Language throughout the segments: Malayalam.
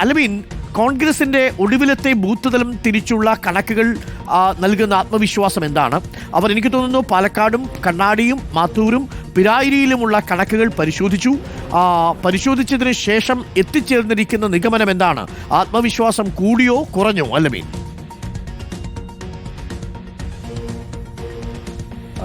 അലമീൻ, കോൺഗ്രസിൻ്റെ ഒടുവിലത്തെ ബൂത്ത് തലം തിരിച്ചുള്ള കണക്കുകൾ നൽകുന്ന ആത്മവിശ്വാസം എന്താണ്? അവർ എനിക്ക് തോന്നുന്നു പാലക്കാടും കണ്ണാടിയും മാത്തൂരും പിരായിരിയിലുമുള്ള കണക്കുകൾ പരിശോധിച്ചതിന് ശേഷം എത്തിച്ചേർന്നിരിക്കുന്ന നിഗമനം എന്താണ്? ആത്മവിശ്വാസം കൂടിയോ കുറഞ്ഞോ അലമീൻ?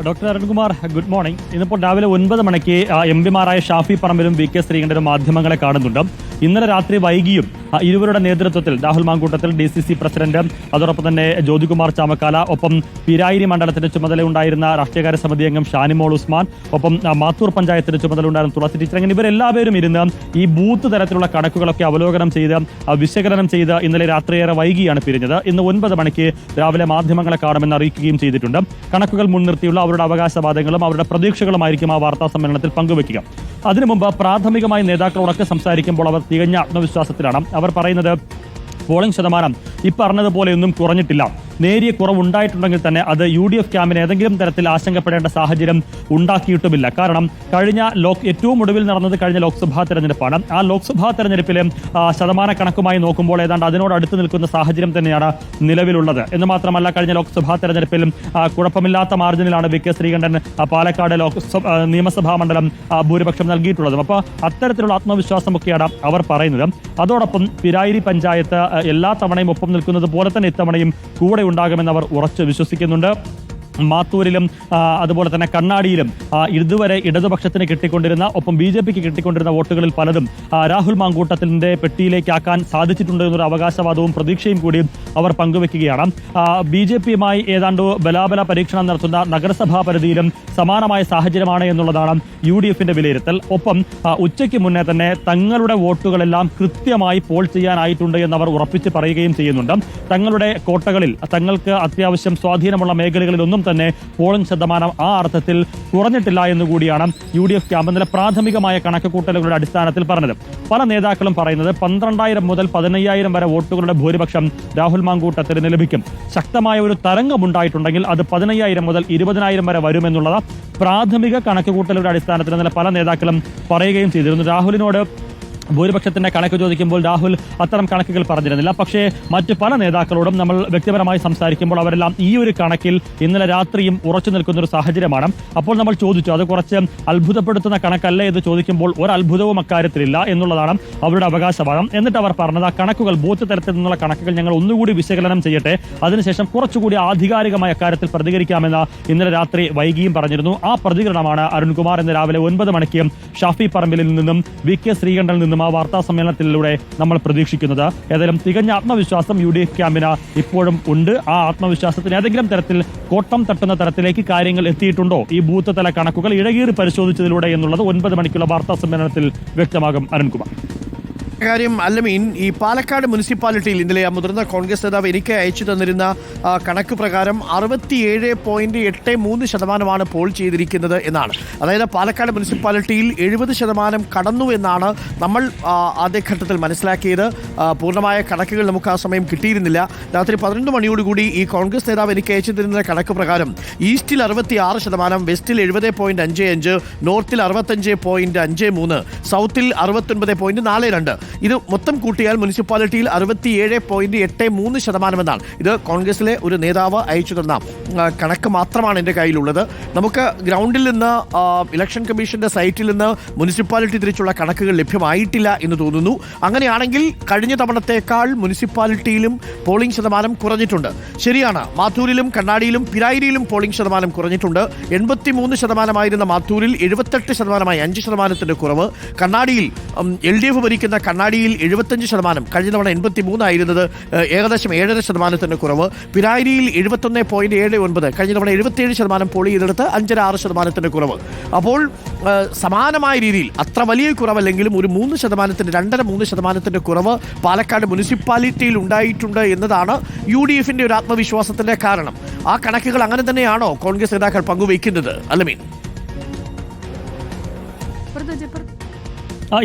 Doctor Arunkumar, good morning. ഇന്നിപ്പോൾ രാവിലെ 9 മണിക്ക് എംപിമാരായ ഷാഫി പറമ്പിലും വി കെ ശ്രീകണ്ഠനും മാധ്യമങ്ങളെ കാണുന്നുണ്ട്. ഇന്നലെ രാത്രി വൈകിയും ഇരുവരുടെ നേതൃത്വത്തിൽ രാഹുൽ മാങ്കൂട്ടത്തിൽ, DCC പ്രസിഡന്റ്, അതോടൊപ്പം തന്നെ ജ്യോതികുമാർ ചാമക്കാല, ഒപ്പം പിരായിരി മണ്ഡലത്തിന്റെ ചുമതലയുണ്ടായിരുന്ന രാഷ്ട്രീയകാര്യ സമിതി അംഗം ഷാനിമോൾ ഉസ്മാൻ, ഒപ്പം മാത്തൂർ പഞ്ചായത്തിന്റെ ചുമതലയുണ്ടായിരുന്ന തുളസി ടീച്ചർ, അങ്ങനെ ഇവരെല്ലാവരും ഇരുന്ന് ഈ ബൂത്ത് തരത്തിലുള്ള കണക്കുകളൊക്കെ അവലോകനം ചെയ്ത് വിശകലനം ചെയ്ത് ഇന്നലെ രാത്രിയേറെ വൈകിയാണ് പിരിഞ്ഞത്. ഇന്ന് 9 മണിക്ക് രാവിലെ മാധ്യമങ്ങളെ കാണുമെന്ന് അറിയിക്കുകയും ചെയ്തിട്ടുണ്ട്. കണക്കുകൾ മുൻനിർത്തിയുള്ള അവരുടെ അവകാശവാദങ്ങളും അവരുടെ പ്രതീക്ഷകളുമായിരിക്കും ആ വാർത്താ സമ്മേളനത്തിൽ പങ്കുവയ്ക്കുക. അതിനു മുമ്പ് പ്രാഥമികമായി നേതാക്കളോടൊക്കെ സംസാരിക്കുമ്പോൾ അവർ തികഞ്ഞ ആത്മവിശ്വാസത്തിലാണ്. അവർ പറയുന്നത് പോളിംഗ് ശതമാനം പറഞ്ഞതുപോലെയൊന്നും കുറഞ്ഞിട്ടില്ല. നേരിയ കുറവുണ്ടായിട്ടുണ്ടെങ്കിൽ തന്നെ അത് UDF ക്യാമ്പിന് ഏതെങ്കിലും തരത്തിൽ ആശങ്കപ്പെടേണ്ട സാഹചര്യം ഉണ്ടാക്കിയിട്ടുമില്ല. കാരണം ഏറ്റവും ഒടുവിൽ നടന്നത് കഴിഞ്ഞ ലോക്സഭാ തെരഞ്ഞെടുപ്പാണ്. ആ ലോക്സഭാ തെരഞ്ഞെടുപ്പിലെ ശതമാന കണക്കുമായി നോക്കുമ്പോൾ ഏതാണ്ട് അതിനോട് അടുത്ത് നിൽക്കുന്ന സാഹചര്യം തന്നെയാണ് നിലവിലുള്ളത്. എന്ന് മാത്രമല്ല, കഴിഞ്ഞ ലോക്സഭാ തെരഞ്ഞെടുപ്പിലും കുഴപ്പമില്ലാത്ത മാർജിനിലാണ് വി കെ ശ്രീകണ്ഠൻ പാലക്കാട് നിയമസഭാ മണ്ഡലം ഭൂരിപക്ഷം നൽകിയിട്ടുള്ളതും. അപ്പോൾ അത്തരത്തിലുള്ള ആത്മവിശ്വാസമൊക്കെയാണ് അവർ പറയുന്നത്. അതോടൊപ്പം പിരായിരി പഞ്ചായത്ത് എല്ലാ തവണയും ഒപ്പം നിൽക്കുന്നത് പോലെ തന്നെ ഇത്തവണയും കൂടെ ഉണ്ടാകുമെന്ന് അവർ ഉറച്ചു വിശ്വസിക്കുന്നുണ്ട്. മാത്തൂരിലും അതുപോലെ തന്നെ കണ്ണാടിയിലും ഇതുവരെ ഇടതുപക്ഷത്തിന് കിട്ടിക്കൊണ്ടിരുന്ന, ഒപ്പം BJPക്ക് കിട്ടിക്കൊണ്ടിരുന്ന വോട്ടുകളിൽ പലതും രാഹുൽ മാങ്കൂട്ടത്തിന്റെ പെട്ടിയിലേക്കാക്കാൻ സാധിച്ചിട്ടുണ്ട് എന്നൊരു അവകാശവാദവും പ്രതീക്ഷയും കൂടി അവർ പങ്കുവെക്കുകയാണ്. BJPയുമായി ഏതാണ്ട് ബലാബല പരീക്ഷണം നടത്തുന്ന നഗരസഭാ പരിധിയിലും സമാനമായ സാഹചര്യമാണ് എന്നുള്ളതാണ് UDFന്റെ വിലയിരുത്തൽ. ഒപ്പം ഉച്ചയ്ക്ക് മുന്നേ തന്നെ തങ്ങളുടെ വോട്ടുകളെല്ലാം കൃത്യമായി പോൾ ചെയ്യാനായിട്ടുണ്ട് എന്നവർ ഉറപ്പിച്ച് പറയുകയും ചെയ്യുന്നുണ്ട്. തങ്ങളുടെ കോട്ടകളിൽ, തങ്ങൾക്ക് അത്യാവശ്യം സ്വാധീനമുള്ള മേഖലകളിലൊന്നും തന്നെ പോളിംഗ് ശതമാനം ആ അർത്ഥത്തിൽ കുറഞ്ഞിട്ടില്ല എന്നുകൂടിയാണ് UDF ക്യാമ്പ് ഇന്നലെ പ്രാഥമികമായ കണക്കുകൂട്ടലുകളുടെ അടിസ്ഥാനത്തിൽ പറഞ്ഞത്. പല നേതാക്കളും പറയുന്നത് 12,000 മുതൽ 15,000 വരെ വോട്ടുകളുടെ ഭൂരിപക്ഷം രാഹുൽ മാങ്കൂട്ടത്തിന് ലഭിക്കും. ശക്തമായ ഒരു തരംഗമുണ്ടായിട്ടുണ്ടെങ്കിൽ അത് 15,000 മുതൽ 20,000 വരെ വരുമെന്നുള്ളത് പ്രാഥമിക കണക്കുകൂട്ടലുകളുടെ അടിസ്ഥാനത്തിൽ ഇന്നലെ പല നേതാക്കളും പറയുകയും ചെയ്തിരുന്നു. രാഹുലിനോട് ഭൂരിപക്ഷത്തിന്റെ കണക്ക് ചോദിക്കുമ്പോൾ രാഹുൽ അത്തരം കണക്കുകൾ പറഞ്ഞിരുന്നില്ല. പക്ഷേ മറ്റു പല നേതാക്കളോടും നമ്മൾ വ്യക്തിപരമായി സംസാരിക്കുമ്പോൾ അവരെല്ലാം ഈ ഒരു കണക്കിൽ ഇന്നലെ രാത്രിയും ഉറച്ചു നിൽക്കുന്ന ഒരു സാഹചര്യമാണ്. അപ്പോൾ നമ്മൾ ചോദിച്ചു, അത് കുറച്ച് അത്ഭുതപ്പെടുത്തുന്ന കണക്കല്ലേ എന്ന് ചോദിക്കുമ്പോൾ ഒരത്ഭുതവും അക്കാര്യത്തിലില്ല എന്നുള്ളതാണ് അവരുടെ അവകാശവാദം. എന്നിട്ട് അവർ പറഞ്ഞത്, ആ കണക്കുകൾ, ബൂത്ത് തരത്തിൽ നിന്നുള്ള കണക്കുകൾ ഞങ്ങൾ ഒന്നുകൂടി വിശകലനം ചെയ്യട്ടെ, അതിനുശേഷം കുറച്ചുകൂടി ആധികാരികമായ അക്കാര്യത്തിൽ പ്രതികരിക്കാമെന്ന് ഇന്നലെ രാത്രി വൈകിയും പറഞ്ഞിരുന്നു. ആ പ്രതികരണമാണ് അരുൺകുമാർ ഇന്ന് രാവിലെ 9 മണിക്ക് ഷാഫി പറമ്പിലിൽ നിന്നും വി കെ ശ്രീകണ്ഠനിൽ നിന്നും ആ വാർത്താ സമ്മേളനത്തിലൂടെ നമ്മൾ പ്രതീക്ഷിക്കുന്നത്. ഏതായാലും തികഞ്ഞ ആത്മവിശ്വാസം UDF ക്യാമ്പിന് ഇപ്പോഴും ഉണ്ട്. ആ ആത്മവിശ്വാസത്തിന് ഏതെങ്കിലും തരത്തിൽ കോട്ടം തട്ടുന്ന തരത്തിലേക്ക് കാര്യങ്ങൾ എത്തിയിട്ടുണ്ടോ ഈ ബൂത്ത് തല കണക്കുകൾ ഇഴകീറി പരിശോധിച്ചതിലൂടെ എന്നുള്ളത് 9 മണിക്കുള്ള വാർത്താ സമ്മേളനത്തിൽ വ്യക്തമാകും. അരുൺകുമാർ, കാര്യം അല്ലമീൻ, ഈ പാലക്കാട് മുനിസിപ്പാലിറ്റിയിൽ ഇന്നലെ മുതിർന്ന കോൺഗ്രസ് നേതാവ് എനിക്ക് അയച്ചു തന്നിരുന്ന കണക്ക് പ്രകാരം 67.83% പോൾ ചെയ്തിരിക്കുന്നത് എന്നാണ്. അതായത് പാലക്കാട് മുനിസിപ്പാലിറ്റിയിൽ 70% കടന്നു എന്നാണ് നമ്മൾ ആദ്യഘട്ടത്തിൽ മനസ്സിലാക്കിയത്. പൂർണ്ണമായ കണക്കുകൾ നമുക്ക് ആ സമയം കിട്ടിയിരുന്നില്ല. രാത്രി 11 മണിയോടുകൂടി ഈ കോൺഗ്രസ് നേതാവ് എനിക്ക് അയച്ചു തരുന്ന കണക്ക് പ്രകാരം ഈസ്റ്റിൽ 66%, വെസ്റ്റിൽ 70.55%, നോർത്തിൽ 65.53%, സൗത്തിൽ 69.42%. ഇത് മൊത്തം കൂട്ടിയാൽ മുനിസിപ്പാലിറ്റിയിൽ 67.83% എന്നാണ്. ഇത് കോൺഗ്രസിലെ ഒരു നേതാവ് അയച്ചു തന്ന കണക്ക് മാത്രമാണ് എൻ്റെ കയ്യിലുള്ളത്. നമുക്ക് ഗ്രൗണ്ടിൽ നിന്ന്, ഇലക്ഷൻ കമ്മീഷന്റെ സൈറ്റിൽ നിന്ന് മുനിസിപ്പാലിറ്റി തിരിച്ചുള്ള കണക്കുകൾ ലഭ്യമായിട്ടില്ല എന്ന് തോന്നുന്നു. അങ്ങനെയാണെങ്കിൽ കഴിഞ്ഞ തവണത്തേക്കാൾ മുനിസിപ്പാലിറ്റിയിലും പോളിംഗ് ശതമാനം കുറഞ്ഞിട്ടുണ്ട്. ശരിയാണ്, മാത്തൂരിലും കണ്ണാടിയിലും പിരായിരിയിലും പോളിംഗ് ശതമാനം കുറഞ്ഞിട്ടുണ്ട്. 83% മാത്തൂരിൽ 78%, 5% കുറവ്. കണ്ണാടിയിൽ LDF ഭരിക്കുന്ന കണ്ണാടിയിൽ 75%, കഴിഞ്ഞ തവണ 83 ആയിരുന്നത് ഏകദേശം 7.5% കുറവ്. പിരായിരിയിൽ 71.79, കഴിഞ്ഞ തവണ 77% പോൾ ചെയ്തെടുത്ത് 5.6% കുറവ്. അപ്പോൾ സമാനമായ രീതിയിൽ അത്ര വലിയ കുറവല്ലെങ്കിലും ഒരു 2.5-3% കുറവ് പാലക്കാട് മുനിസിപ്പാലിറ്റിയിൽ ഉണ്ടായിട്ടുണ്ട് എന്നതാണ് UDFന്റെ ഒരു ആത്മവിശ്വാസത്തിന്റെ കാരണം. ആ കണക്കുകൾ അങ്ങനെ തന്നെയാണോ കോൺഗ്രസ് നേതാക്കൾ പങ്കുവയ്ക്കുന്നത്? അല്ലമീൻ,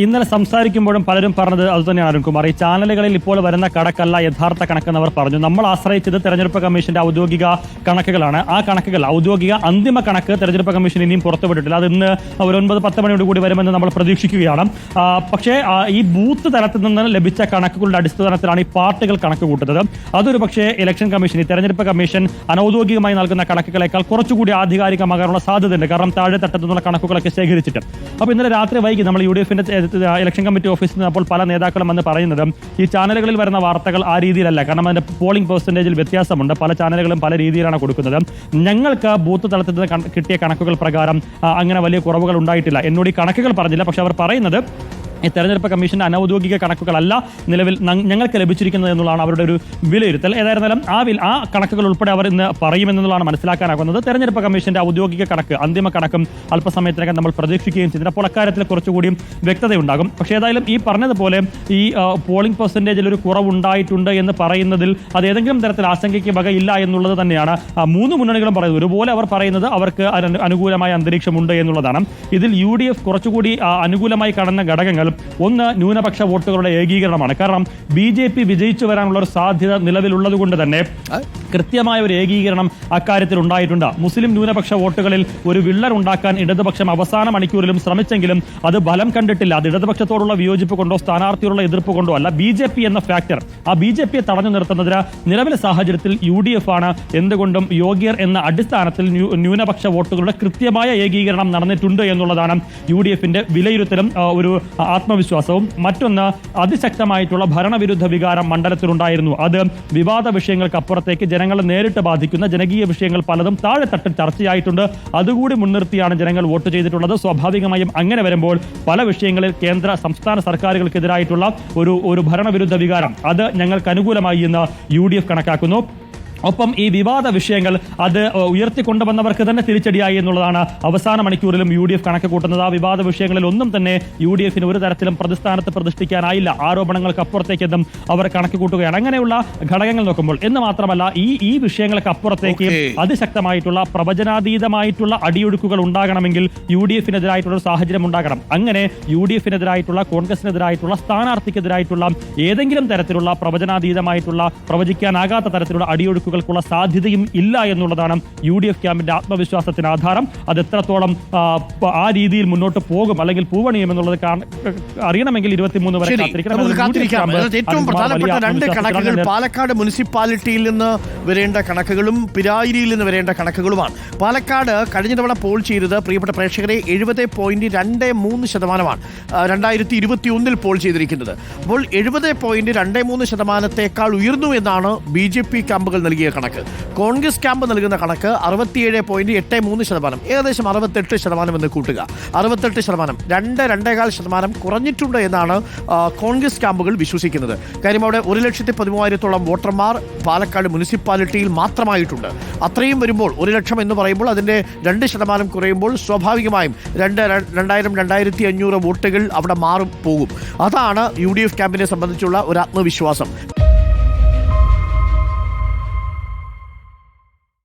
ഇന്നലെ സംസാരിക്കുമ്പോഴും പലരും പറഞ്ഞത് അതുതന്നെയാണ് അരുൺകുമാർ. ഈ ചാനലുകളിൽ ഇപ്പോൾ വരുന്ന കണക്കല്ല യഥാർത്ഥ കണക്കെന്ന് അവർ പറഞ്ഞു. നമ്മൾ ആശ്രയിച്ചത് തെരഞ്ഞെടുപ്പ് കമ്മീഷന്റെ ഔദ്യോഗിക കണക്കുകളാണ്. ആ കണക്കുകൾ ഔദ്യോഗിക അന്തിമ കണക്ക് തെരഞ്ഞെടുപ്പ് കമ്മീഷൻ ഇനിയും പുറത്തുവിട്ടിട്ടില്ല. അത് ഇന്ന് ഒരു 9-10 മണിയോടുകൂടി വരുമെന്ന് നമ്മൾ പ്രതീക്ഷിക്കുകയാണ്. പക്ഷേ ഈ ബൂത്ത് തലത്തിൽ നിന്ന് ലഭിച്ച കണക്കുകളുടെ അടിസ്ഥാനത്തിലാണ് ഈ പാർട്ടികൾ കണക്ക് കൂട്ടുന്നത്. അതൊരു പക്ഷേ ഇലക്ഷൻ കമ്മീഷൻ, ഈ തെരഞ്ഞെടുപ്പ് കമ്മീഷൻ അനൌദ്യോഗികമായി നൽകുന്ന കണക്കുകളേക്കാൾ കുറച്ചുകൂടി ആധികാരികമാകാനുള്ള സാധ്യതയുണ്ട്. കാരണം താഴെ തട്ടത്തു നിന്നുള്ള കണക്കുകളൊക്കെ ശേഖരിച്ചിട്ട്. അപ്പോൾ ഇന്നലെ രാത്രി വൈകി നമ്മൾ UDFന്റെ ഇലക്ഷൻ കമ്മിറ്റി ഓഫീസിൽ നിന്ന് അപ്പോൾ പല നേതാക്കളും വന്ന് പറയുന്നത് ഈ ചാനലുകളിൽ വരുന്ന വാർത്തകൾ ആ രീതിയിലല്ല. കാരണം അതിന്റെ പോളിംഗ് പെർസെന്റേജിൽ വ്യത്യാസമുണ്ട്. പല ചാനലുകളും പല രീതിയിലാണ് കൊടുക്കുന്നത്. ഞങ്ങൾക്ക് ബൂത്ത് തലത്തിൽ നിന്ന് കിട്ടിയ കണക്കുകൾ പ്രകാരം അങ്ങനെ വലിയ കുറവുകൾ ഉണ്ടായിട്ടില്ല. എന്നോട് ഈ കണക്കുകൾ പറഞ്ഞില്ല. പക്ഷെ അവർ പറയുന്നത് ഈ തെരഞ്ഞെടുപ്പ് കമ്മീഷന്റെ അനൌദ്യോഗിക കണക്കുകളല്ല നിലവിൽ ഞങ്ങൾക്ക് ലഭിച്ചിരിക്കുന്നത് എന്നുള്ളതാണ് അവരുടെ ഒരു വിലയിരുത്തൽ. ഏതായിരുന്നാലും ആ കണക്കുകൾ ഉൾപ്പെടെ അവർ ഇന്ന് പറയുമെന്നുള്ളതാണ് മനസ്സിലാക്കാനാകുന്നത്. തെരഞ്ഞെടുപ്പ് കമ്മീഷന്റെ ഔദ്യോഗിക കണക്ക്, അന്തിമ കണക്കും അല്പസമയത്തിനകം നമ്മൾ പ്രതീക്ഷിക്കുകയും ചെയ്തിട്ടുണ്ട്. അപ്പോൾ അക്കാര്യത്തിൽ കുറച്ചുകൂടിയും വ്യക്തതയുണ്ടാകും. പക്ഷേ ഏതായാലും ഈ പറഞ്ഞതുപോലെ ഈ പോളിംഗ് പെർസെന്റേജിൽ ഒരു കുറവുണ്ടായിട്ടുണ്ട് എന്ന് പറയുന്നതിൽ അത് ഏതെങ്കിലും തരത്തിൽ ആശങ്കയ്ക്ക് വകയില്ല എന്നുള്ളത് തന്നെയാണ് മൂന്ന് മുന്നണികളും പറയുന്നത്. ഒരുപോലെ അവർ പറയുന്നത് അവർക്ക് അനുകൂലമായ അന്തരീക്ഷമുണ്ട് എന്നുള്ളതാണ്. ഇതിൽ UDF കുറച്ചുകൂടി അനുകൂലമായി കാണുന്ന ഘടകങ്ങൾ ഒന്ന് ന്യൂനപക്ഷ വോട്ടുകളുടെ ഏകീകരണമാണ്. കാരണം BJP വിജയിച്ചു വരാനുള്ള ഒരു സാധ്യത നിലവിലുള്ളത് കൊണ്ട് തന്നെ കൃത്യമായ ഒരു ഏകീകരണം അക്കാര്യത്തിൽ ഉണ്ടായിട്ടുണ്ട്. മുസ്ലിം ന്യൂനപക്ഷ വോട്ടുകളിൽ ഒരു വിള്ളൽ ഉണ്ടാക്കാൻ ഇടതുപക്ഷം അവസാന മണിക്കൂറിലും ശ്രമിച്ചെങ്കിലും അത് ഫലം കണ്ടിട്ടില്ല. അത് ഇടതുപക്ഷത്തോടുള്ള വിയോജിപ്പ് കൊണ്ടോ സ്ഥാനാർത്ഥിയോടുള്ള എതിർപ്പ് കൊണ്ടോ അല്ല. BJP എന്ന ഫാക്ടർ, ആ BJPയെ തടഞ്ഞു നിർത്തുന്നതിന് നിലവിലെ സാഹചര്യത്തിൽ UDF ആണ് എന്തുകൊണ്ടും യോഗ്യർ എന്ന അടിസ്ഥാനത്തിൽ ന്യൂനപക്ഷ വോട്ടുകളുടെ കൃത്യമായ ഏകീകരണം നടന്നിട്ടുണ്ട് എന്നുള്ളതാണ് UDFന്റെ വിലയിരുത്തലും ഒരു ആത്മവിശ്വാസവും. മറ്റൊന്ന്, അതിശക്തമായിട്ടുള്ള ഭരണവിരുദ്ധ വികാരം മണ്ഡലത്തിലുണ്ടായിരുന്നു. അത് വിവാദ വിഷയങ്ങൾക്കപ്പുറത്തേക്ക് ജനങ്ങളെ നേരിട്ട് ബാധിക്കുന്ന ജനകീയ വിഷയങ്ങൾ പലതും താഴെത്തട്ടിൽ ചർച്ചയായിട്ടുണ്ട്. അതുകൂടി മുൻനിർത്തിയാണ് ജനങ്ങൾ വോട്ട് ചെയ്തിട്ടുള്ളത്. സ്വാഭാവികമായും അങ്ങനെ വരുമ്പോൾ പല വിഷയങ്ങളിൽ കേന്ദ്ര സംസ്ഥാന സർക്കാരുകൾക്കെതിരായിട്ടുള്ള ഒരു ഭരണവിരുദ്ധ വികാരം അത് ഞങ്ങൾക്ക് അനുകൂലമായി എന്ന് UDF കണക്കാക്കുന്നു. ഒപ്പം ഈ വിവാദ വിഷയങ്ങൾ അത് ഉയർത്തിക്കൊണ്ടുവന്നവർക്ക് തന്നെ തിരിച്ചടിയായി എന്നുള്ളതാണ് അവസാന മണിക്കൂറിലും UDF കണക്ക് കൂട്ടുന്നത്. ആ വിവാദ വിഷയങ്ങളിൽ ഒന്നും തന്നെ UDFന് ഒരു തരത്തിലും പ്രതിസ്ഥാനത്ത് പ്രതിഷ്ഠിക്കാനായില്ല. ആരോപണങ്ങൾക്ക് അപ്പുറത്തേക്കെന്നും അവർ കണക്ക് കൂട്ടുകയാണ്. അങ്ങനെയുള്ള ഘടകങ്ങൾ നോക്കുമ്പോൾ എന്ന് മാത്രമല്ല ഈ വിഷയങ്ങൾക്ക് അപ്പുറത്തേക്ക് അതിശക്തമായിട്ടുള്ള പ്രവചനാതീതമായിട്ടുള്ള അടിയൊഴുക്കുകൾ ഉണ്ടാകണമെങ്കിൽ UDFനെതിരായിട്ടുള്ള സാഹചര്യം ഉണ്ടാകണം. അങ്ങനെ UDFനെതിരായിട്ടുള്ള, കോൺഗ്രസിനെതിരായിട്ടുള്ള, സ്ഥാനാർത്ഥിക്കെതിരായിട്ടുള്ള ഏതെങ്കിലും തരത്തിലുള്ള പ്രവചനാതീതമായിട്ടുള്ള, പ്രവചിക്കാനാകാത്ത തരത്തിലുള്ള അടിയൊഴുക്ക് ക്കുള്ള സാധ്യതയും ഇല്ല എന്നുള്ളതാണ് UDF ക്യാമ്പിന്റെ ആത്മവിശ്വാസത്തിന് ആധാരം. അത് എത്രത്തോളം ആ രീതിയിൽ മുന്നോട്ട് പോകും അല്ലെങ്കിൽ പൂവണിയും എന്നുള്ളത് അറിയണമെങ്കിൽ 23 വരെ കാത്തിരിക്കാം. ഏറ്റവും പ്രധാനപ്പെട്ട രണ്ട് കണക്കുകൾ പാലക്കാട് മുനിസിപ്പാലിറ്റിയിൽ നിന്ന് വരേണ്ട കണക്കുകളും പിരായിരിയിൽ നിന്ന് വരേണ്ട കണക്കുകളുമാണ്. പാലക്കാട് കഴിഞ്ഞ തവണ പോൾ ചെയ്തത് പ്രിയപ്പെട്ട പ്രേക്ഷകരെ 70.23%. 2021 പോൾ ചെയ്തിരിക്കുന്നത്. അപ്പോൾ 70.23% ഉയർന്നു എന്നാണ് BJP ക്യാമ്പുകൾ നൽകിയ കണക്ക്. കോൺഗ്രസ് ക്യാമ്പ് നൽകുന്ന കണക്ക് 67.83%, ഏകദേശം 68% എന്ന് കൂട്ടുക. 68%, 2-2.25% കുറഞ്ഞിട്ടുണ്ട് എന്നാണ് കോൺഗ്രസ് ക്യാമ്പുകൾ വിശ്വസിക്കുന്നത്. കാര്യം അവിടെ 1,13,000-ഓളം വോട്ടർമാർ പാലക്കാട് മുനിസിപ്പാലിറ്റിയിൽ മാത്രമായിട്ടുണ്ട്. അത്രയും വരുമ്പോൾ 1,00,000 എന്ന് പറയുമ്പോൾ അതിൻ്റെ 2% കുറയുമ്പോൾ സ്വാഭാവികമായും 2,000-2,500 വോട്ടുകൾ അവിടെ പോകും. അതാണ് UDF ക്യാമ്പിനെ സംബന്ധിച്ചുള്ള ഒരു ആത്മവിശ്വാസം.